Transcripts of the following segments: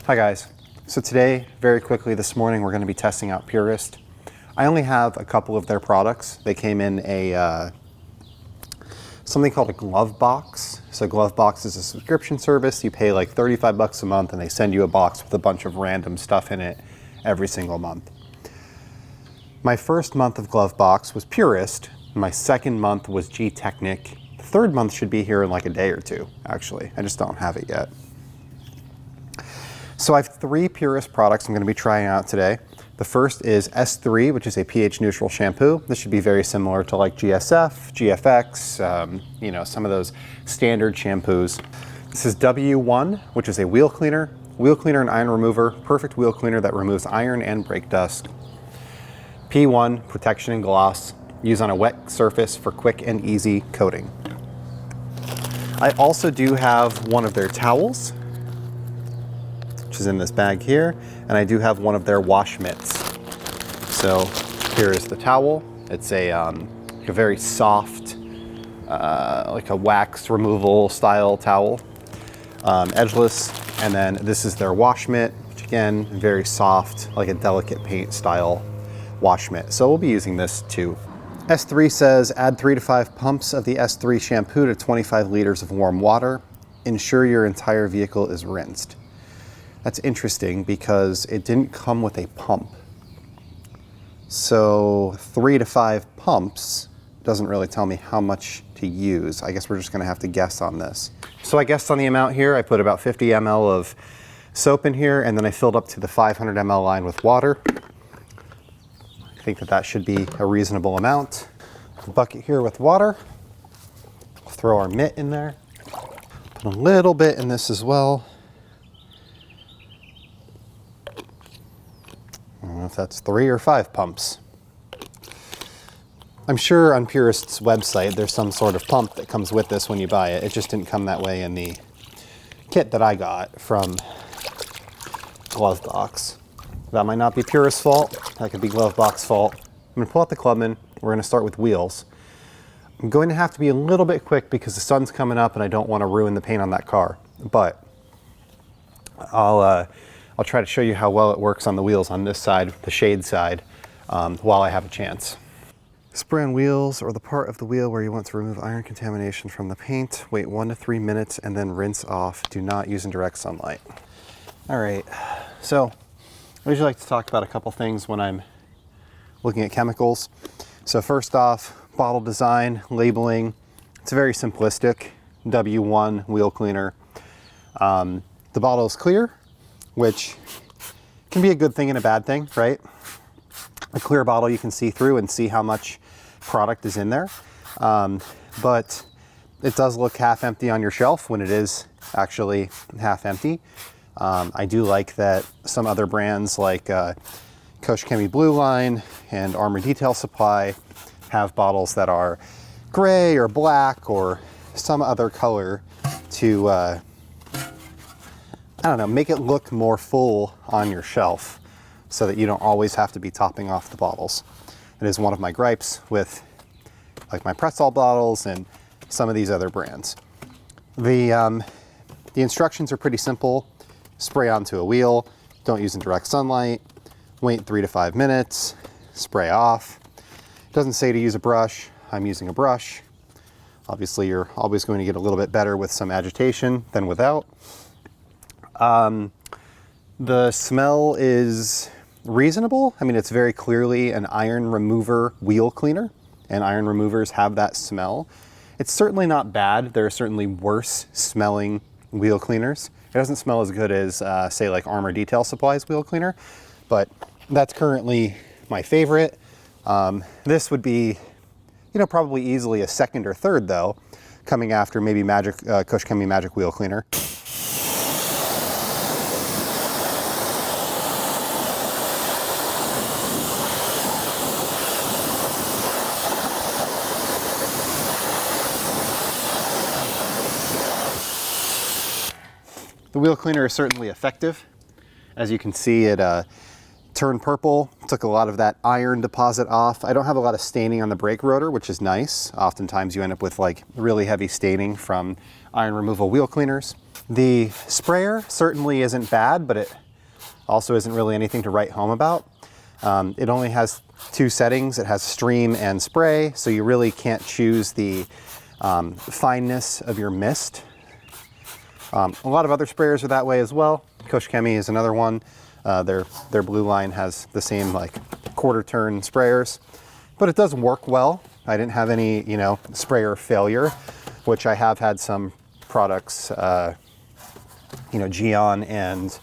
Hi guys. So today, very quickly this morning, we're going to be testing out Purist. I only have a couple of their products. They came in a something called a glove box. So glove box is a subscription service. You pay like 35 bucks a month and they send you a box with a bunch of random stuff in it every single month. My first month of glove box was Purist. My second month was G-Technic. The third month should be here in like a day or two, actually. I just don't have it yet. So I have 3 Purist products I'm going to be trying out today. The first is S3, which is a pH neutral shampoo. This should be very similar to like GSF, GFX, some of those standard shampoos. This is W1, which is a wheel cleaner and iron remover, perfect wheel cleaner that removes iron and brake dust. P1, protection and gloss, used on a wet surface for quick and easy coating. I also do have one of their towels, which is in this bag here, and I do have one of their wash mitts. So here is the towel. It's a very soft, like a wax removal style towel, edgeless. And then this is their wash mitt, which again, very soft, like a delicate paint style wash mitt. So we'll be using this too. S3 says add 3 to 5 pumps of the S3 shampoo to 25 liters of warm water. Ensure your entire vehicle is rinsed. That's interesting because it didn't come with a pump. So 3 to 5 pumps doesn't really tell me how much to use. I guess we're just gonna have to guess on this. So I guessed on the amount here. I put about 50 ml of soap in here and then I filled up to the 500 ml line with water. I think that should be a reasonable amount. A bucket here with water. Throw our mitt in there. Put a little bit in this as well. I don't know if that's 3 or 5 pumps. I'm sure on Purist's website there's some sort of pump that comes with this when you buy it. It just didn't come that way in the kit that I got from Glove Box. That might not be Purist's fault. That could be Glove Box fault. I'm going to pull out the Clubman. We're going to start with wheels. I'm going to have to be a little bit quick because the sun's coming up and I don't want to ruin the paint on that car. But I'll try to show you how well it works on the wheels on this side, the shade side, while I have a chance. Spray on wheels or the part of the wheel where you want to remove iron contamination from the paint. Wait 1 to 3 minutes and then rinse off. Do not use in direct sunlight. All right, so I usually like to talk about a couple things when I'm looking at chemicals. So first off, bottle design, labeling. It's very simplistic. W1 wheel cleaner. The bottle is clear, which can be a good thing and a bad thing, right? A clear bottle you can see through and see how much product is in there. But it does look half empty on your shelf when it is actually half empty. I do like that some other brands like Koch Chemie Blue Line and Armor Detail Supply have bottles that are gray or black or some other color to I don't know, make it look more full on your shelf so that you don't always have to be topping off the bottles. It is one of my gripes with like my Pretzel bottles and some of these other brands. The instructions are pretty simple. Spray onto a wheel, don't use in direct sunlight, wait 3 to 5 minutes, spray off. It doesn't say to use a brush. I'm using a brush. Obviously you're always going to get a little bit better with some agitation than without. The smell is reasonable. I mean, it's very clearly an iron remover wheel cleaner, and iron removers have that smell. It's certainly not bad. There are certainly worse smelling wheel cleaners. It doesn't smell as good as, say, like Armor Detail Supply's wheel cleaner, but that's currently my favorite. This would be, probably easily a second or third, though, coming after maybe Koch Chemie Magic Wheel Cleaner. The wheel cleaner is certainly effective. As you can see, it turned purple, took a lot of that iron deposit off. I don't have a lot of staining on the brake rotor, which is nice. Oftentimes you end up with like really heavy staining from iron removal wheel cleaners. The sprayer certainly isn't bad, but it also isn't really anything to write home about. It only has 2 settings. It has stream and spray, so you really can't choose the fineness of your mist. A lot of other sprayers are that way as well. Koch Chemie is another one. Their blue line has the same like quarter turn sprayers, but it does work well. I didn't have any, sprayer failure, which I have had some products, Geon and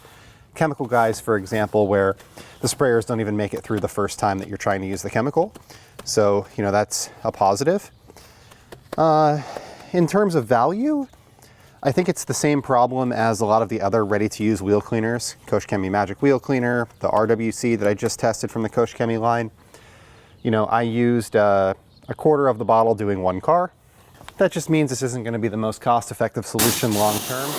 Chemical Guys, for example, where the sprayers don't even make it through the first time that you're trying to use the chemical. So, that's a positive. In terms of value, I think it's the same problem as a lot of the other ready-to-use wheel cleaners. Koch Chemie Magic Wheel Cleaner, the RWC that I just tested from the Koch Chemie line. I used a quarter of the bottle doing 1 car. That just means this isn't going to be the most cost-effective solution long-term.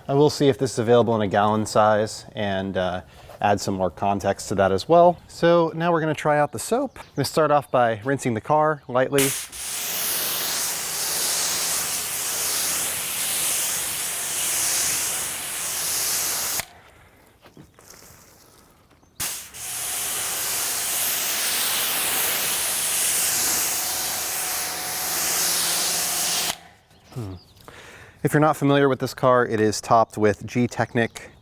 I will see if this is available in a gallon size and add some more context to that as well. So now we're going to try out the soap. I'm going to start off by rinsing the car lightly. If you're not familiar with this car, it is topped with G-Technic.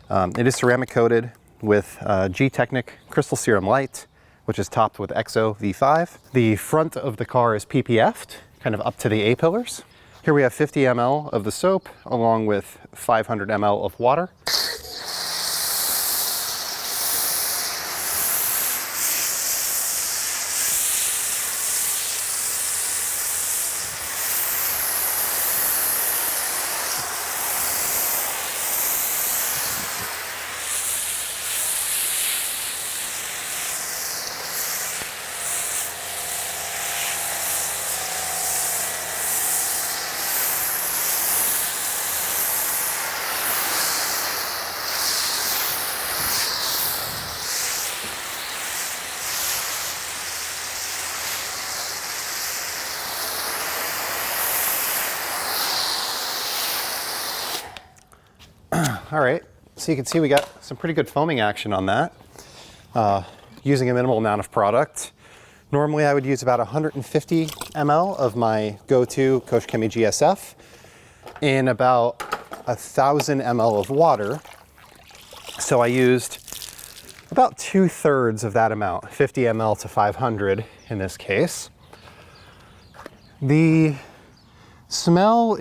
It is ceramic coated with G-Technic Crystal Serum Light, which is topped with EXO V5. The front of the car is PPF'd, kind of up to the A-pillars. Here we have 50 ml of the soap, along with 500 ml of water. All right, so you can see we got some pretty good foaming action on that, using a minimal amount of product. Normally I would use about 150 ml of my go-to Koch Chemie GSF in about 1,000 ml of water. So I used about 2/3 of that amount, 50 ml to 500 in this case. The smell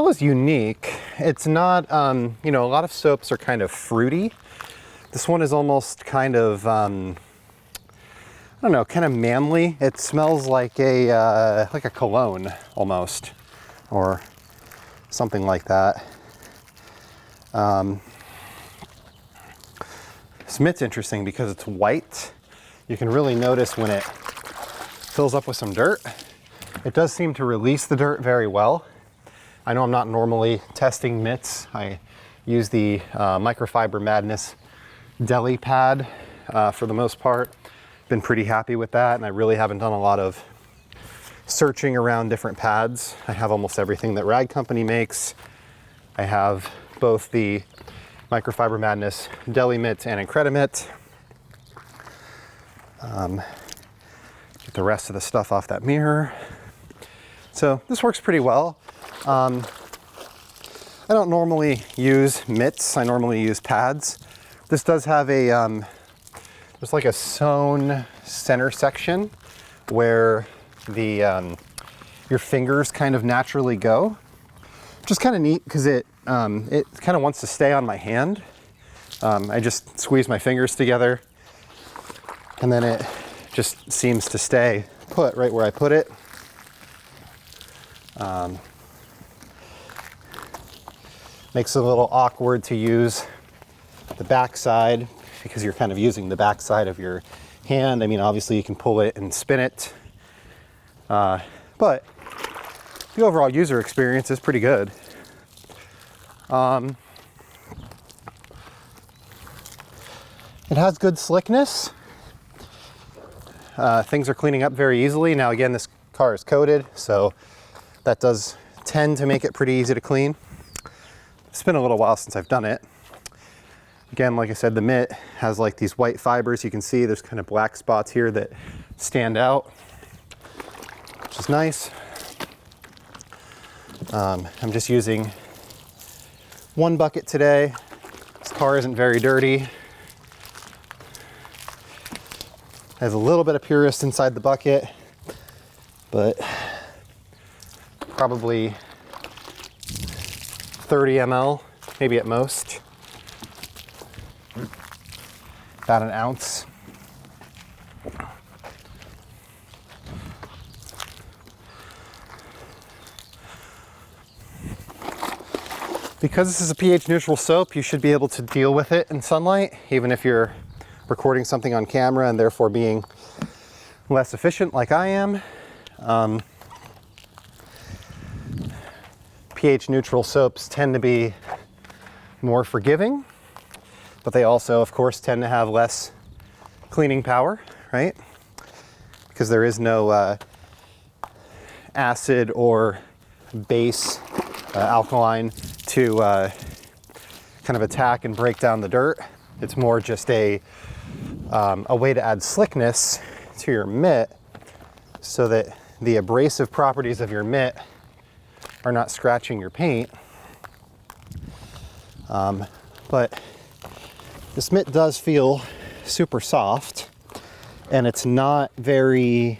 is unique. It's not, a lot of soaps are kind of fruity. This one is almost kind of, kind of manly. It smells like a cologne almost, or something like that. This mitt's interesting because it's white. You can really notice when it fills up with some dirt. It does seem to release the dirt very well. I know I'm not normally testing mitts. I use the Microfiber Madness deli pad for the most part. Been pretty happy with that, and I really haven't done a lot of searching around different pads. I have almost everything that Rag Company makes. I have both the Microfiber Madness deli mitt and Incredimit. Get the rest of the stuff off that mirror. So this works pretty well. I don't normally use mitts. I normally use pads. This does have a, there's like a sewn center section where the, your fingers kind of naturally go. Which is kind of neat because it kind of wants to stay on my hand. I just squeeze my fingers together and then it just seems to stay put right where I put it. Makes it a little awkward to use the back side because you're kind of using the back side of your hand. I mean, obviously you can pull it and spin it, but the overall user experience is pretty good. It has good slickness. Things are cleaning up very easily. Now again, this car is coated, so that does tend to make it pretty easy to clean. It's been a little while since I've done it. Again, like I said, the mitt has like these white fibers. You can see there's kind of black spots here that stand out, which is nice. I'm just using one bucket today. This car isn't very dirty. Has a little bit of Purist inside the bucket, but probably 30 ml, maybe at most. About an ounce. Because this is a pH neutral soap, you should be able to deal with it in sunlight, even if you're recording something on camera and therefore being less efficient like I am. pH neutral soaps tend to be more forgiving, but they also, of course, tend to have less cleaning power, right? Because there is no acid or base alkaline to kind of attack and break down the dirt. It's more just a way to add slickness to your mitt so that the abrasive properties of your mitt are not scratching your paint. But this mitt does feel super soft, and it's not very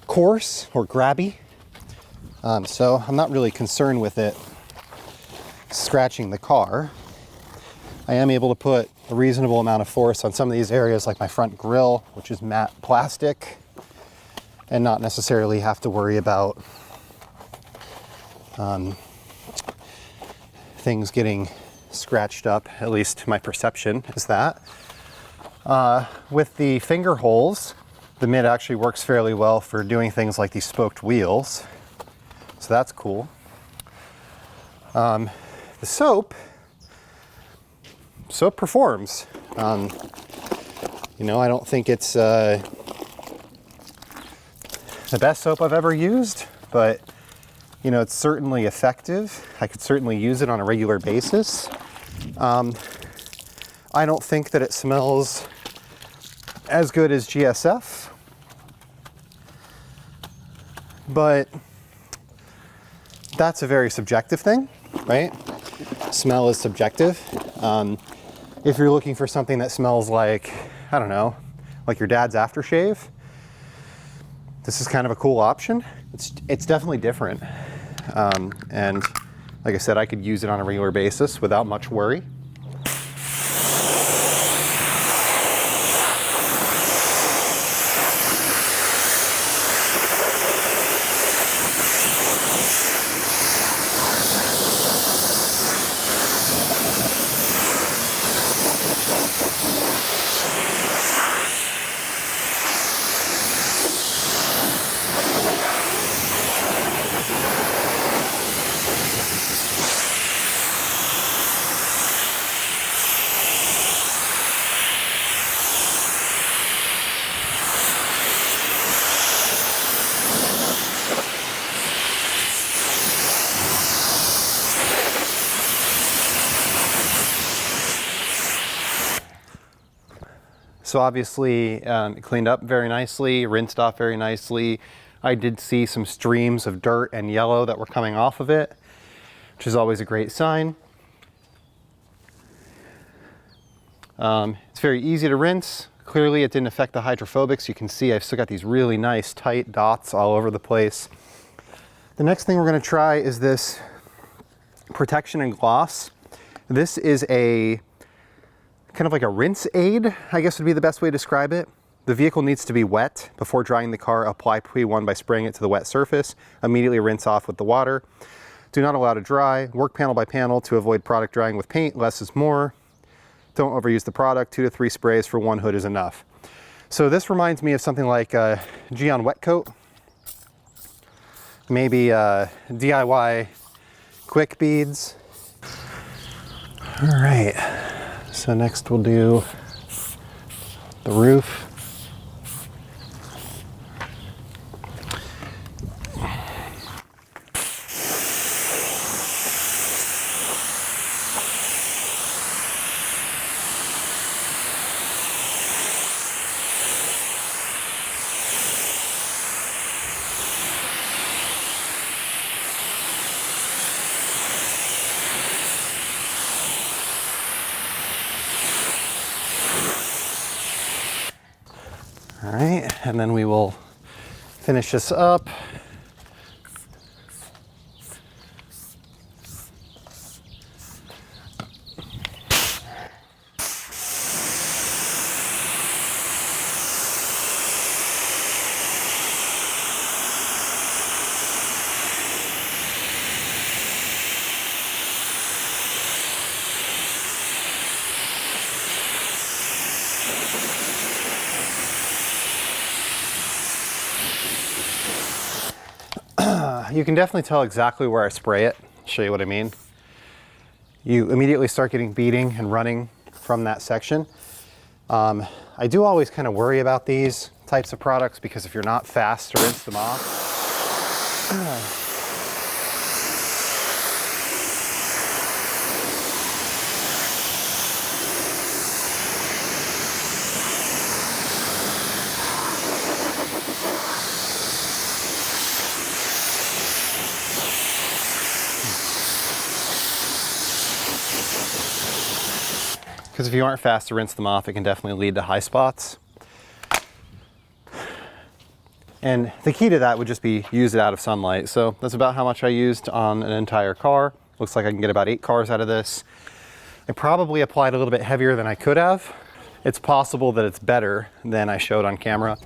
coarse or grabby. So I'm not really concerned with it scratching the car. I am able to put a reasonable amount of force on some of these areas, like my front grille, which is matte plastic, and not necessarily have to worry about things getting scratched up. At least my perception is that. With the finger holes, the mitt actually works fairly well for doing things like these spoked wheels. So that's cool. The soap performs. You know, I don't think it's the best soap I've ever used, but you know, it's certainly effective. I could certainly use it on a regular basis. I don't think that it smells as good as GSF, but that's a very subjective thing, right? Smell is subjective. If you're looking for something that smells like, I don't know, like your dad's aftershave, this is kind of a cool option. It's definitely different. And like I said, I could use it on a regular basis without much worry. So obviously it cleaned up very nicely, rinsed off very nicely. I did see some streams of dirt and yellow that were coming off of it, which is always a great sign. It's very easy to rinse. Clearly it didn't affect the hydrophobics. You can see I've still got these really nice tight dots all over the place. The next thing we're going to try is this protection and gloss. This is a kind of like a rinse aid, I guess would be the best way to describe it. The vehicle needs to be wet before drying the car. Apply P1 by spraying it to the wet surface. Immediately rinse off with the water. Do not allow to dry. Work panel by panel to avoid product drying with paint. Less is more. Don't overuse the product. 2 to 3 sprays for 1 hood is enough. So this reminds me of something like a Geon wet coat. Maybe DIY quick beads. All right. So next we'll do the roof. All right, and then we will finish this up. You can definitely tell exactly where I spray it. I'll show you what I mean. You immediately start getting beading and running from that section. I do always kind of worry about these types of products because if you're not fast to rinse them off, because if you aren't fast to rinse them off, it can definitely lead to high spots. And the key to that would just be use it out of sunlight. So that's about how much I used on an entire car. Looks like I can get about 8 cars out of this. I probably applied a little bit heavier than I could have. It's possible that it's better than I showed on camera.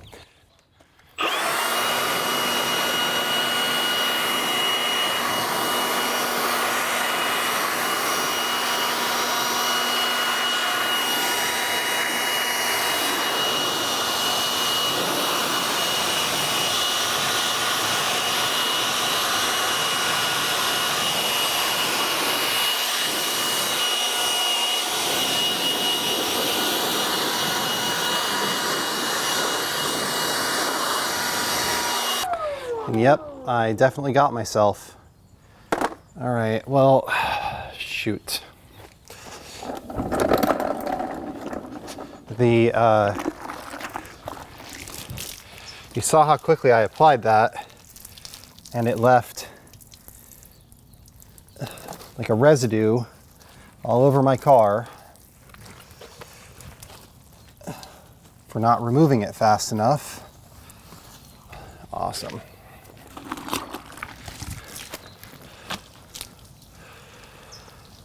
And yep, I definitely got myself. All right, well, shoot. You saw how quickly I applied that, and it left like a residue all over my car for not removing it fast enough. Awesome.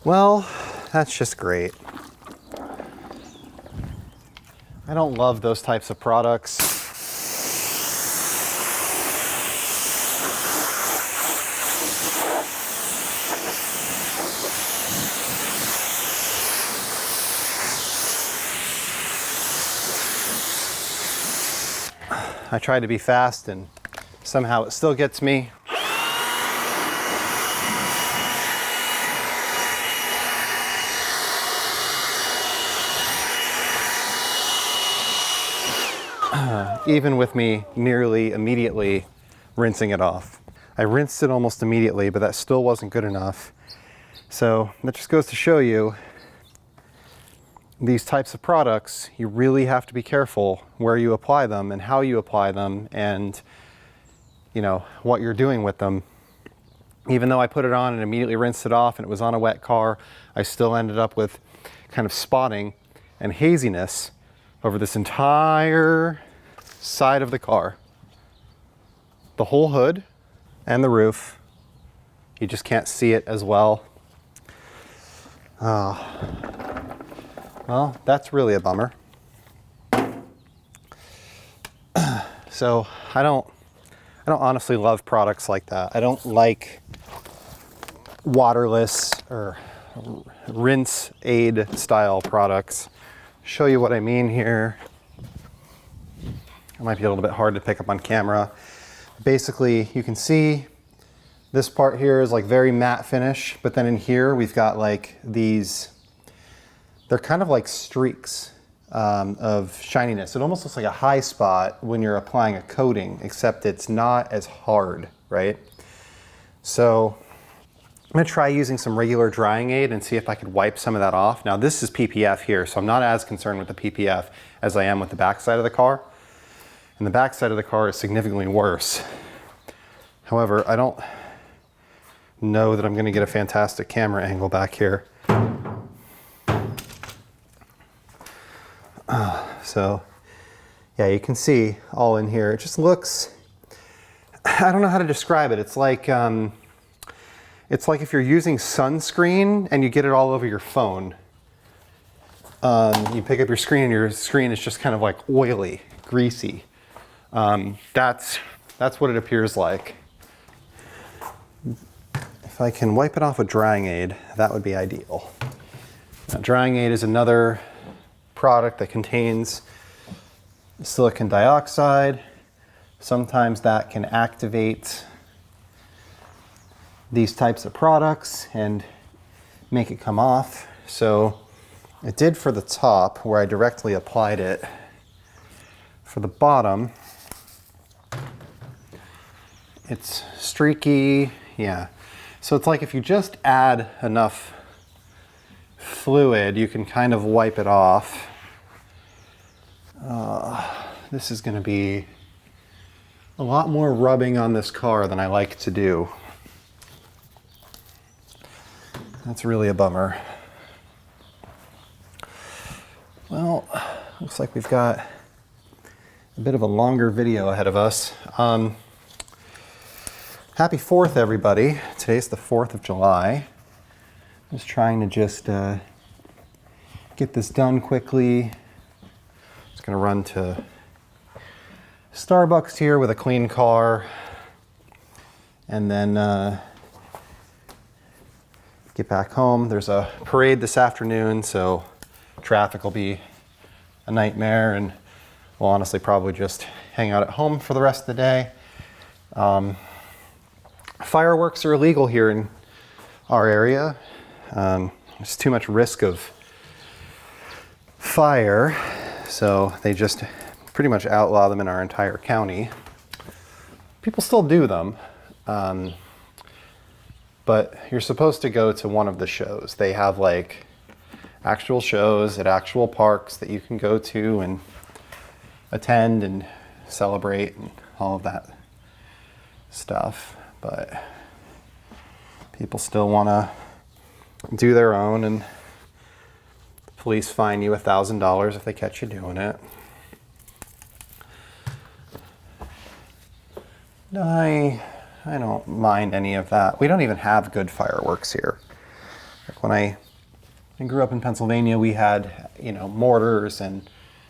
Well, that's just great. I don't love those types of products. I try to be fast and somehow it still gets me. Even with me nearly immediately rinsing it off. I rinsed it almost immediately, but that still wasn't good enough. So that just goes to show you these types of products, you really have to be careful where you apply them and how you apply them and what you're doing with them. Even though I put it on and immediately rinsed it off and it was on a wet car, I still ended up with kind of spotting and haziness over this entire side of the car. The whole hood and the roof. You just can't see it as well. Well, that's really a bummer. So I don't honestly love products like that. I don't like waterless or rinse aid style products. Show you what I mean here. It might be a little bit hard to pick up on camera. Basically, you can see this part here is like very matte finish, but then in here we've got like these they're kind of like streaks of shininess. It almost looks like a high spot when you're applying a coating, except it's not as hard, right? So I'm gonna try using some regular drying aid and see if I could wipe some of that off. Now this is PPF here, so I'm not as concerned with the PPF as I am with the back side of the car. And the back side of the car is significantly worse. However, I don't know that I'm gonna get a fantastic camera angle back here. So yeah, you can see all in here. It just looks, I don't know how to describe it. It's like if you're using sunscreen and you get it all over your phone. You pick up your screen and your screen is just kind of like oily, greasy. That's what it appears like. If I can wipe it off with drying aid, that would be ideal. Now, drying aid is another product that contains silicon dioxide. Sometimes that can activate these types of products and make it come off. So it did for the top where I directly applied it. For the bottom, it's streaky, yeah. So it's like if you just add enough fluid, you can kind of wipe it off. This is gonna be a lot more rubbing on this car than I like to do. That's really a bummer. Well, looks like we've got a bit of a longer video ahead of us. Happy 4th, everybody. Today's the 4th of July. Just trying to get this done quickly. Just gonna run to Starbucks here with a clean car, and then get back home. There's a parade this afternoon, so traffic will be a nightmare, and we'll honestly probably just hang out at home for the rest of the day. Fireworks are illegal here in our area. There's too much risk of fire, so they just pretty much outlaw them in our entire county. People still do them, but you're supposed to go to one of the shows. They have like actual shows at actual parks that you can go to and attend and celebrate and all of that stuff. But people still want to do their own, and the police fine you $1,000 if they catch you doing it. I don't mind any of that. We don't even have good fireworks here. Like when I grew up in Pennsylvania, we had, mortars and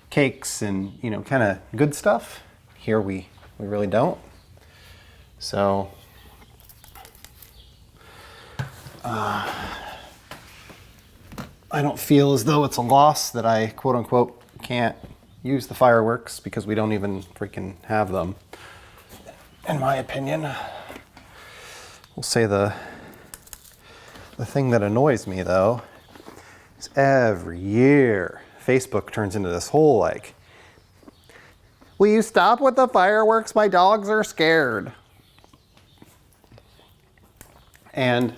cakes and, kind of good stuff. Here we really don't. So, I don't feel as though it's a loss that I, quote unquote, can't use the fireworks because we don't even freaking have them. In my opinion, we'll say the thing that annoys me though is every year Facebook turns into this whole like, will you stop with the fireworks? My dogs are scared. And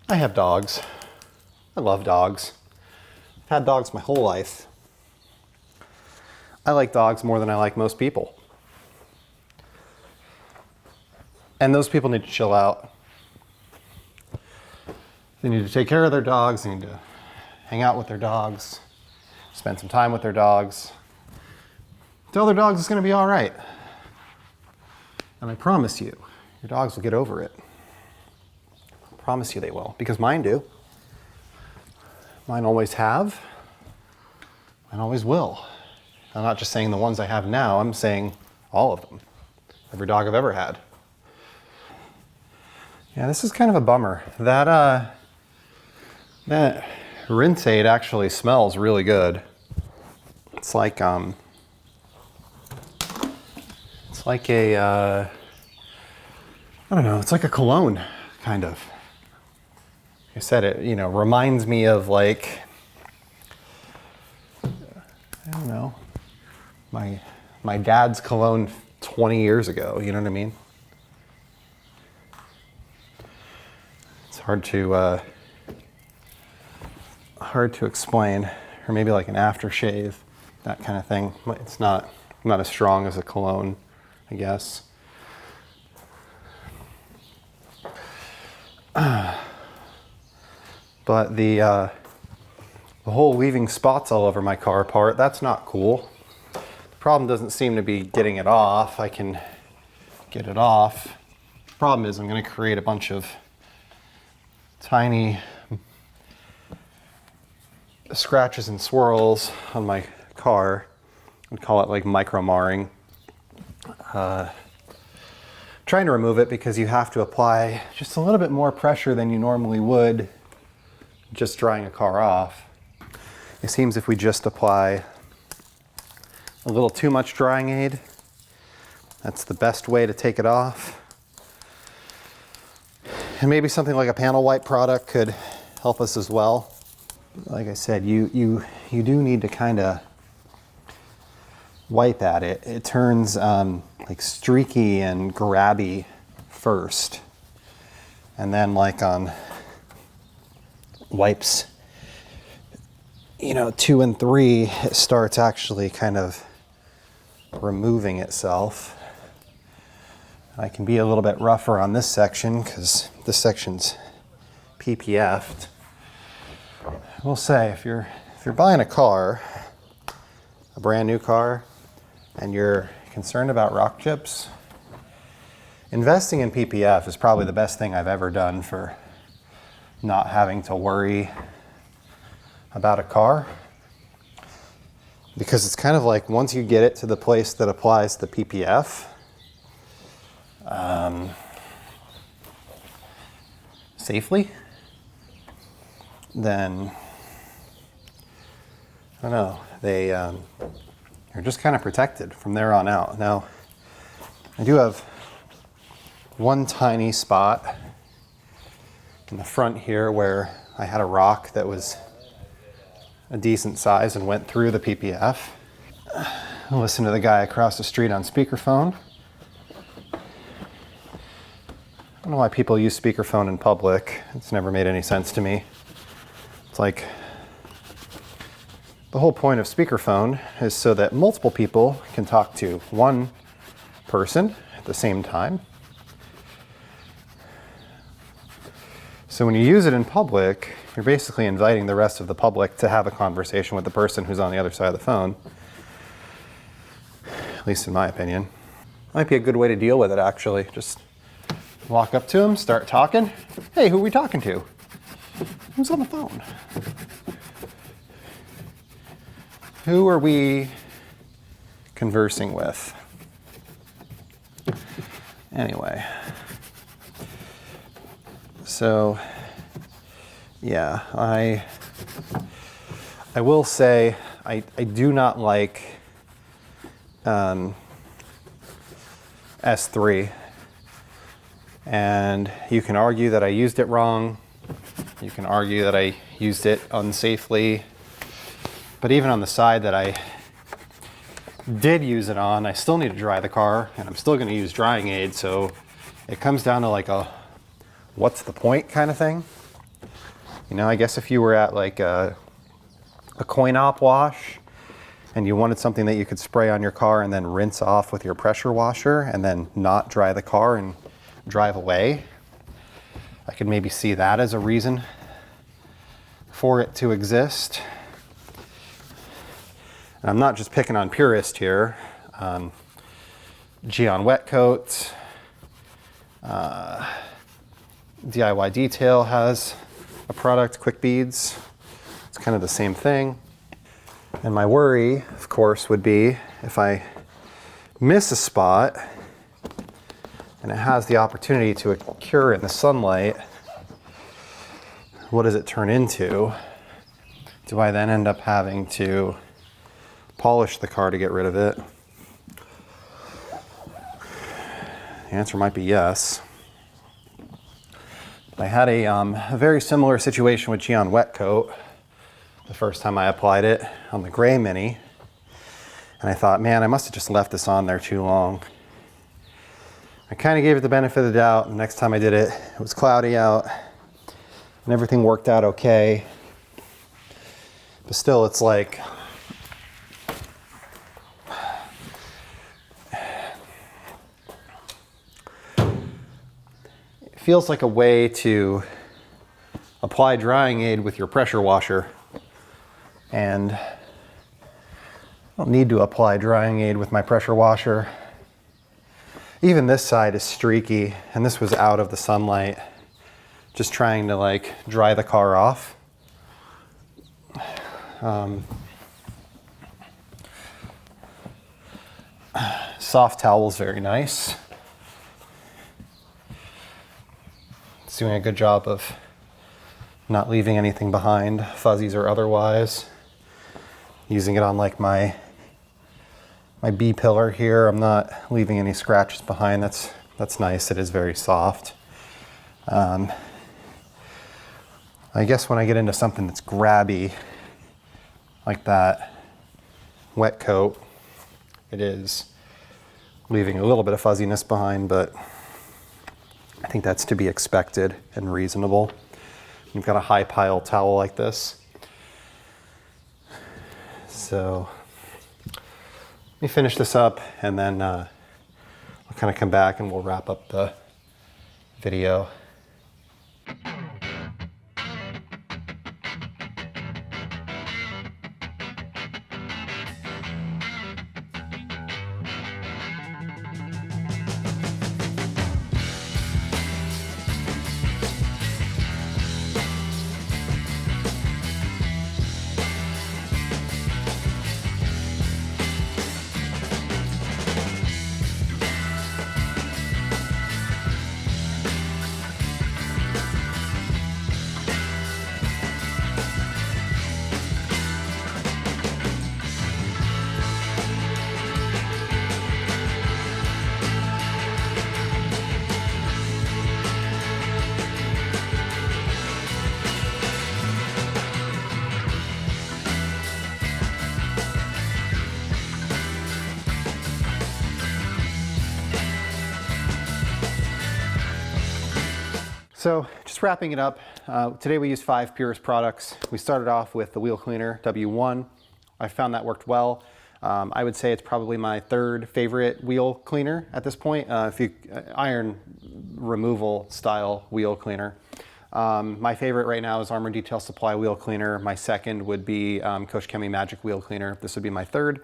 I have dogs. I love dogs. I've had dogs my whole life. I like dogs more than I like most people. And those people need to chill out. They need to take care of their dogs. They need to hang out with their dogs, spend some time with their dogs. Tell their dogs it's going to be all right. And I promise you, your dogs will get over it. I promise you they will, because mine do. Mine always have. Mine always will. I'm not just saying the ones I have now, I'm saying all of them. Every dog I've ever had. Yeah, this is kind of a bummer. That rinse aid actually smells really good. It's like a, I don't know, it's like a cologne, kind of. Like I said, it, reminds me of like I don't know, my dad's cologne 20 years ago, you know what I mean? It's hard to explain, or maybe like an aftershave, that kind of thing. It's not as strong as a cologne, I guess. But the whole leaving spots all over my car part, that's not cool. The problem doesn't seem to be getting it off. I can get it off. The problem is I'm going to create a bunch of tiny scratches and swirls on my car. I'd call it like micro marring. Trying to remove it because you have to apply just a little bit more pressure than you normally would just drying a car off. It seems if we just apply a little too much drying aid, that's the best way to take it off. And maybe something like a panel wipe product could help us as well. Like I said, you do need to kind of wipe at it. It turns like streaky and grabby first, and then like on wipes, 2 and 3, it starts actually kind of removing itself. I can be a little bit rougher on this section because this section's PPF'd. I will say, if you're buying a car, a brand new car, and you're concerned about rock chips, investing in PPF is probably the best thing I've ever done for not having to worry about a car. Because it's kind of like once you get it to the place that applies the PPF, safely, then I don't know, you're just kind of protected from there on out. Now, I do have one tiny spot in the front here where I had a rock that was a decent size and went through the PPF. I'll listen to the guy across the street on speakerphone. I don't know why people use speakerphone in public. It's never made any sense to me. It's like the whole point of speakerphone is so that multiple people can talk to one person at the same time. So when you use it in public, you're basically inviting the rest of the public to have a conversation with the person who's on the other side of the phone. At least in my opinion. Might be a good way to deal with it, actually. Just walk up to them, start talking. Hey, who are we talking to? Who's on the phone? Who are we conversing with? Anyway. So, yeah, I will say I do not like S3, and you can argue that I used it wrong. You can argue that I used it unsafely, but even on the side that I did use it on, I still need to dry the car, and I'm still going to use drying aid, so it comes down to like a what's the point kind of thing. I guess if you were at like a coin-op wash and you wanted something that you could spray on your car and then rinse off with your pressure washer and then not dry the car and drive away, I could maybe see that as a reason for it to exist. And I'm not just picking on Purist here. Geon Wet Coat, DIY Detail has a product, Quick Beads. It's kind of the same thing. And my worry, of course, would be if I miss a spot and it has the opportunity to cure in the sunlight, what does it turn into? Do I then end up having to polish the car to get rid of it? The answer might be yes. I had a very similar situation with Geon Wet Coat the first time I applied it on the gray Mini. And I thought, man, I must have just left this on there too long. I kind of gave it the benefit of the doubt. The next time I did it, it was cloudy out and everything worked out okay. But still, it's like, it feels like a way to apply drying aid with your pressure washer. And I don't need to apply drying aid with my pressure washer. Even this side is streaky, and this was out of the sunlight, just trying to like dry the car off. Soft towel's very nice. It's doing a good job of not leaving anything behind, fuzzies or otherwise. Using it on like my B pillar here, I'm not leaving any scratches behind. That's nice. It is very soft. I guess when I get into something that's grabby, like that wet coat, it is leaving a little bit of fuzziness behind, but I think that's to be expected and reasonable. You've got a high pile towel like this. So let me finish this up, and then I'll kind of come back and we'll wrap up the video. So just wrapping it up, today we used 5 Purist products. We started off with the wheel cleaner, W1. I found that worked well. I would say it's probably my 3rd favorite wheel cleaner at this point, iron removal style wheel cleaner. My favorite right now is Armor Detail Supply wheel cleaner. My 2nd would be Koch Chemie Magic wheel cleaner. This would be my 3rd.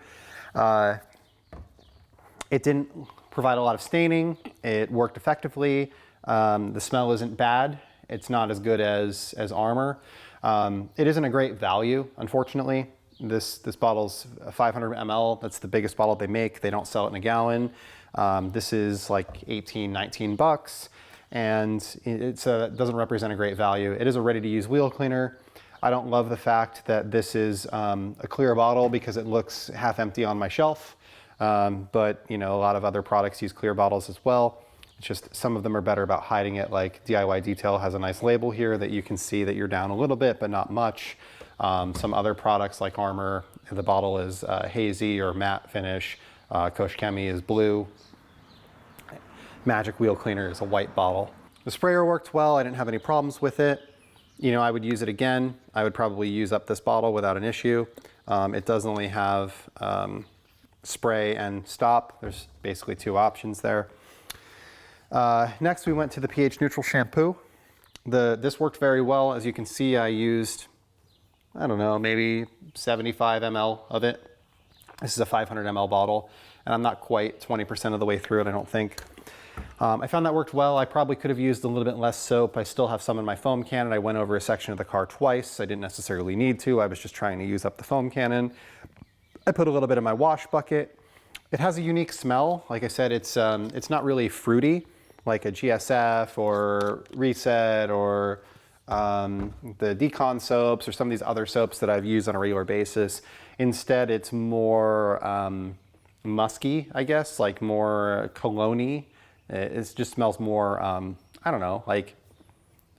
It didn't provide a lot of staining. It worked effectively. The smell isn't bad. It's not as good as Armor. It isn't a great value, unfortunately. This bottle's 500 ml. That's the biggest bottle they make. They don't sell it in a gallon. This is like 18, 19 bucks, and it doesn't represent a great value. It is a ready-to-use wheel cleaner. I don't love the fact that this is a clear bottle because it looks half empty on my shelf. But you know, a lot of other products use clear bottles as well. It's just some of them are better about hiding it. Like DIY Detail has a nice label here that you can see that you're down a little bit, but not much. Some other products like Armor, the bottle is hazy or matte finish. Koch Chemie is blue. Magic Wheel Cleaner is a white bottle. The sprayer worked well. I didn't have any problems with it. You know, I would use it again. I would probably use up this bottle without an issue. It does only have spray and stop. There's basically 2 options there. Next, we went to the pH neutral shampoo. This worked very well. As you can see, I used, I don't know, maybe 75 ml of it. This is a 500 ml bottle, and I'm not quite 20% of the way through it, I don't think. I found that worked well. I probably could have used a little bit less soap. I still have some in my foam cannon. I went over a section of the car twice. I didn't necessarily need to. I was just trying to use up the foam cannon. I put a little bit in my wash bucket. It has a unique smell. Like I said, it's not really fruity, like a GSF or Reset or the Decon soaps or some of these other soaps that I've used on a regular basis. Instead, it's more musky, I guess, like more cologne-y. It just smells more, I don't know, like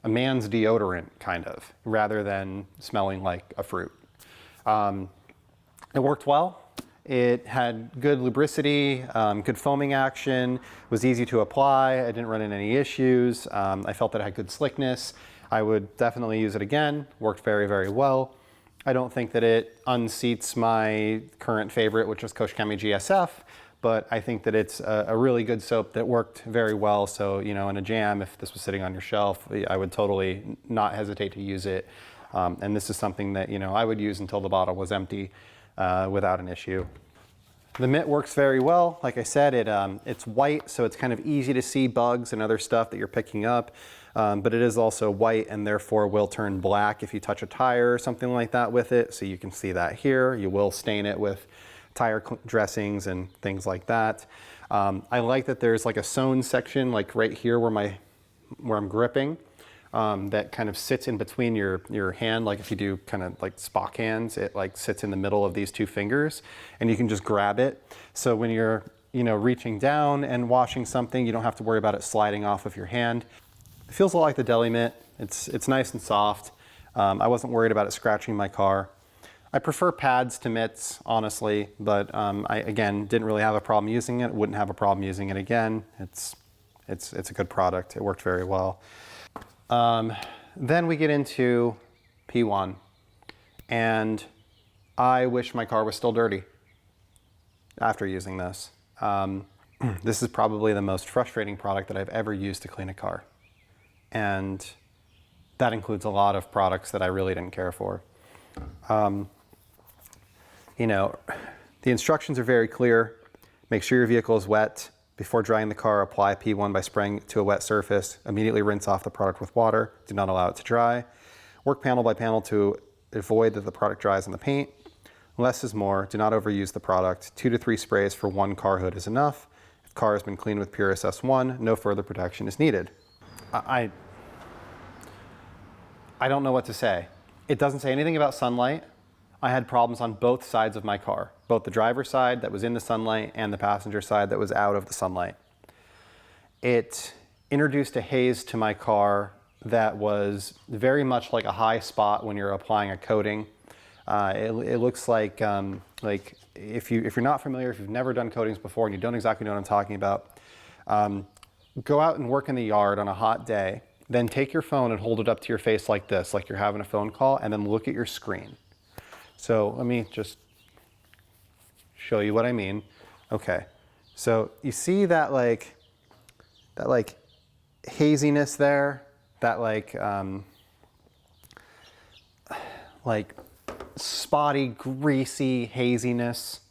a man's deodorant, kind of, rather than smelling like a fruit. It worked well. It had good lubricity, good foaming action, was easy to apply. I didn't run into any issues. I felt that it had good slickness. I would definitely use it again. Worked very, very well. I don't think that it unseats my current favorite, which is Koch Chemie GSF, but I think that it's a really good soap that worked very well. So, you know, in a jam, if this was sitting on your shelf, I would totally not hesitate to use it. And this is something that, you know, I would use until the bottle was empty without an issue. The mitt works very well. Like I said, it's white, so it's kind of easy to see bugs and other stuff that you're picking up. But it is also white and therefore will turn black if you touch a tire or something like that with it. So you can see that here. You will stain it with tire dressings and things like that. I like that there's like a sewn section, like right here where I'm gripping. That kind of sits in between your hand, like if you do kind of like Spock hands, it like sits in the middle of these two fingers and you can just grab it. So when you're, you know, reaching down and washing something, you don't have to worry about it sliding off of your hand. It feels a lot like the deli mitt. It's nice and soft. I wasn't worried about it scratching my car. I prefer pads to mitts, honestly, but I, again, didn't really have a problem using it. Wouldn't have a problem using it again. It's a good product. It worked very well. Then we get into P1, and I wish my car was still dirty after using this. This is probably the most frustrating product that I've ever used to clean a car. And that includes a lot of products that I really didn't care for. You know, the instructions are very clear. Make sure your vehicle is wet. Before drying the car, apply P1 by spraying to a wet surface. Immediately rinse off the product with water. Do not allow it to dry. Work panel by panel to avoid that the product dries on the paint. Less is more. Do not overuse the product. 2 to 3 sprays for one car hood is enough. If car has been cleaned with Purist S1, no further protection is needed. I don't know what to say. It doesn't say anything about sunlight. I had problems on both sides of my car, both the driver's side that was in the sunlight and the passenger side that was out of the sunlight. It introduced a haze to my car that was very much like a high spot when you're applying a coating. It looks like if you're not familiar, if you've never done coatings before and you don't exactly know what I'm talking about, go out and work in the yard on a hot day, then take your phone and hold it up to your face like this, like you're having a phone call, and then look at your screen. So let me just show you what I mean. Okay, so you see that like haziness there, that like spotty, greasy haziness.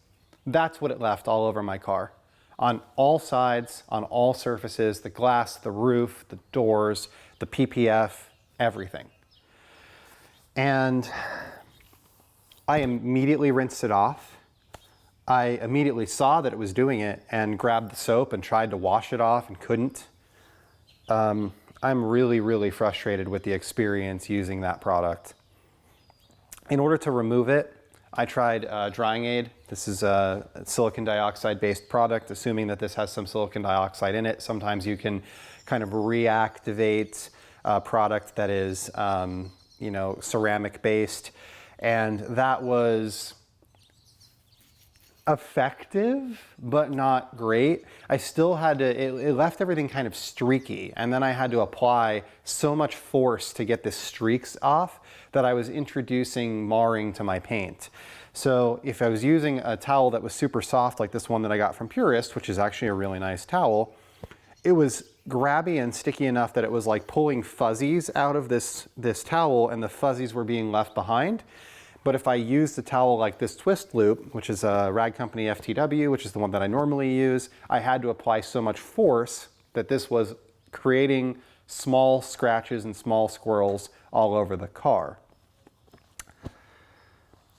That's what it left all over my car. On all sides, on all surfaces, the glass, the roof, the doors, the PPF, everything. And I immediately rinsed it off. I immediately saw that it was doing it and grabbed the soap and tried to wash it off and couldn't. I'm really, really frustrated with the experience using that product. In order to remove it, I tried Drying Aid. This is a silicon dioxide based product, assuming that this has some silicon dioxide in it. Sometimes you can kind of reactivate a product that is, you know, ceramic based. And that was effective, but not great. I still had to, it left everything kind of streaky. And then I had to apply so much force to get the streaks off that I was introducing marring to my paint. So if I was using a towel that was super soft, like this one that I got from Purist, which is actually a really nice towel, it was grabby and sticky enough that it was like pulling fuzzies out of this towel, and the fuzzies were being left behind. But if I used a towel like this twist loop, which is a Rag Company FTW, which is the one that I normally use, I had to apply so much force that this was creating small scratches and small swirls all over the car.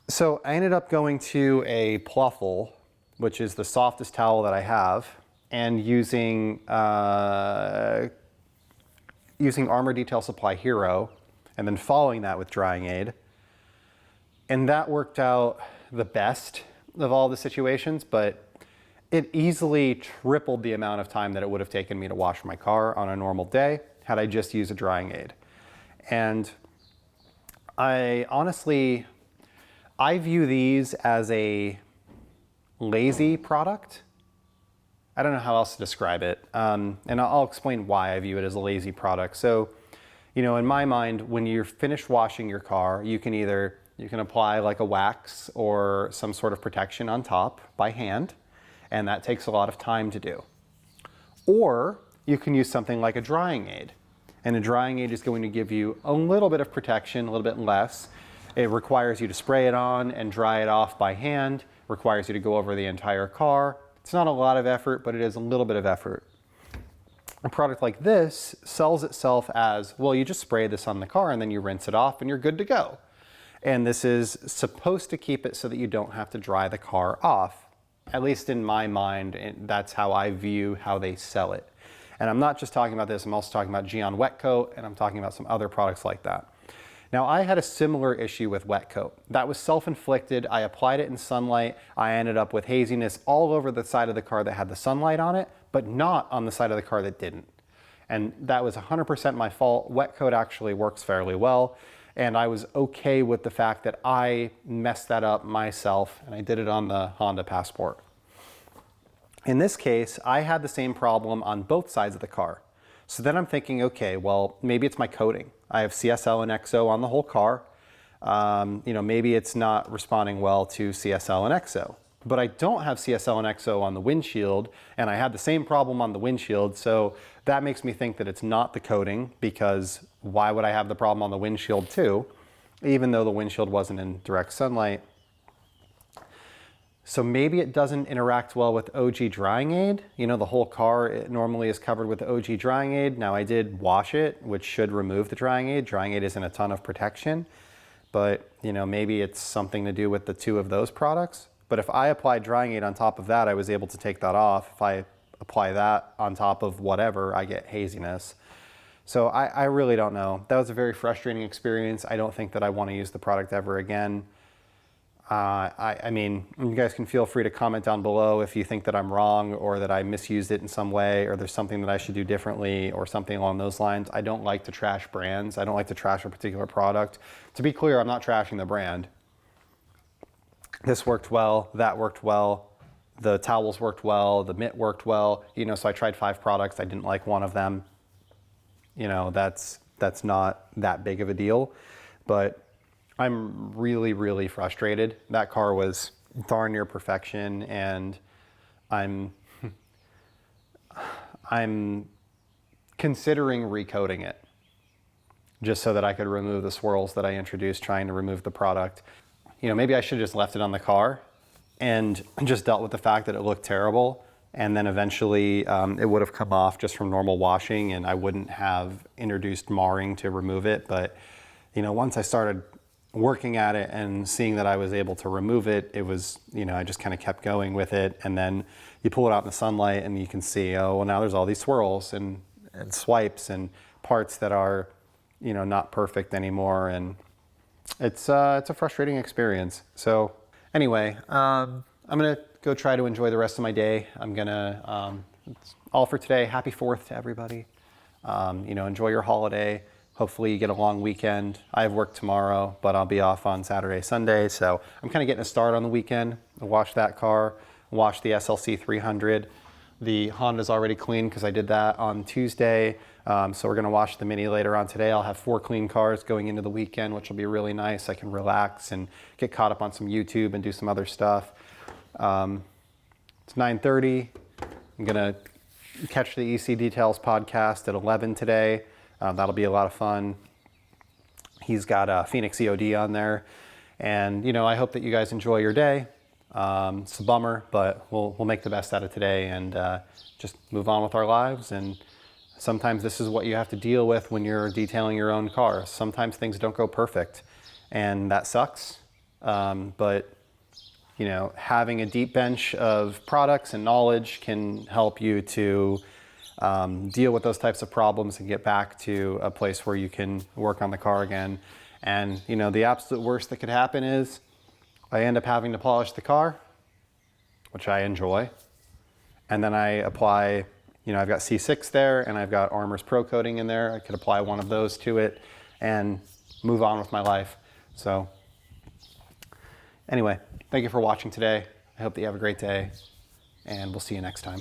So I ended up going to a Pluffle, which is the softest towel that I have, and using Armor Detail Supply Hero, and then following that with Drying Aid. And that worked out the best of all the situations, but it easily tripled the amount of time that it would have taken me to wash my car on a normal day had I just used a Drying Aid. And I honestly, I view these as a lazy product. I don't know how else to describe it. And I'll explain why I view it as a lazy product. So, in my mind, when you're finished washing your car, you can apply like a wax or some sort of protection on top by hand, and that takes a lot of time to do. Or you can use something like a drying aid. And a drying aid is going to give you a little bit of protection, a little bit less. It requires you to spray it on and dry it off by hand, requires you to go over the entire car. It's not a lot of effort, but it is a little bit of effort. A product like this sells itself as, well, you just spray this on the car and then you rinse it off and you're good to go. And this is supposed to keep it so that you don't have to dry the car off. At least in my mind, that's how I view how they sell it. And I'm not just talking about this, I'm also talking about Geon Wet Coat, and I'm talking about some other products like that. Now, I had a similar issue with Wet Coat. That was self-inflicted. I applied it in sunlight. I ended up with haziness all over the side of the car that had the sunlight on it, but not on the side of the car that didn't. And that was 100% my fault. Wet Coat actually works fairly well. And I was okay with the fact that I messed that up myself, and I did it on the Honda Passport. In this case, I had the same problem on both sides of the car. So then I'm thinking, okay, well, maybe it's my coating. I have CSL and XO on the whole car. Maybe it's not responding well to CSL and XO. But I don't have CSL and XO on the windshield, and I had the same problem on the windshield. So that makes me think that it's not the coating, because why would I have the problem on the windshield too, even though the windshield wasn't in direct sunlight? So maybe it doesn't interact well with OG drying aid. The whole car it normally is covered with OG drying aid. Now I did wash it, which should remove the drying aid. Drying aid isn't a ton of protection, but maybe it's something to do with the two of those products. But if I apply drying aid on top of that, I was able to take that off. If I apply that on top of whatever, I get haziness. So I really don't know. That was a very frustrating experience. I don't think that I want to use the product ever again. I mean, you guys can feel free to comment down below if you think that I'm wrong or that I misused it in some way or there's something that I should do differently or something along those lines. I don't like to trash brands. I don't like to trash a particular product. To be clear, I'm not trashing the brand. This worked well, that worked well, the towels worked well, the mitt worked well. So I tried 5 products. I didn't like one of them. That's not that big of a deal, but I'm really, really frustrated. That car was darn near perfection, and I'm considering recoating it just so that I could remove the swirls that I introduced trying to remove the product. Maybe I should have just left it on the car and just dealt with the fact that it looked terrible, and then eventually it would have come off just from normal washing and I wouldn't have introduced marring to remove it. But once I started working at it and seeing that I was able to remove it, it was, I just kind of kept going with it. And then you pull it out in the sunlight and you can see, oh, well, now there's all these swirls and swipes and parts that are, not perfect anymore. And it's a frustrating experience. So anyway, I'm going to go try to enjoy the rest of my day. I'm going to, it's all for today. Happy 4th to everybody. Enjoy your holiday. Hopefully you get a long weekend. I have work tomorrow, but I'll be off on Saturday, Sunday. So I'm kind of getting a start on the weekend. I washed that car, washed the SLC 300. The Honda's already clean because I did that on Tuesday. So we're going to wash the Mini later on today. I'll have 4 clean cars going into the weekend, which will be really nice. I can relax and get caught up on some YouTube and do some other stuff. It's 9:30. I'm going to catch the EC Details podcast at 11 today. That'll be a lot of fun. He's got Phoenix EOD on there. And, I hope that you guys enjoy your day. It's a bummer, but we'll make the best out of today and just move on with our lives. And sometimes this is what you have to deal with when you're detailing your own car. Sometimes things don't go perfect, and that sucks. But, having a deep bench of products and knowledge can help you to deal with those types of problems and get back to a place where you can work on the car again. And, the absolute worst that could happen is I end up having to polish the car, which I enjoy. And then I apply, I've got C6 there and I've got Armor's Pro Coating in there. I could apply one of those to it and move on with my life. So anyway, thank you for watching today. I hope that you have a great day, and we'll see you next time.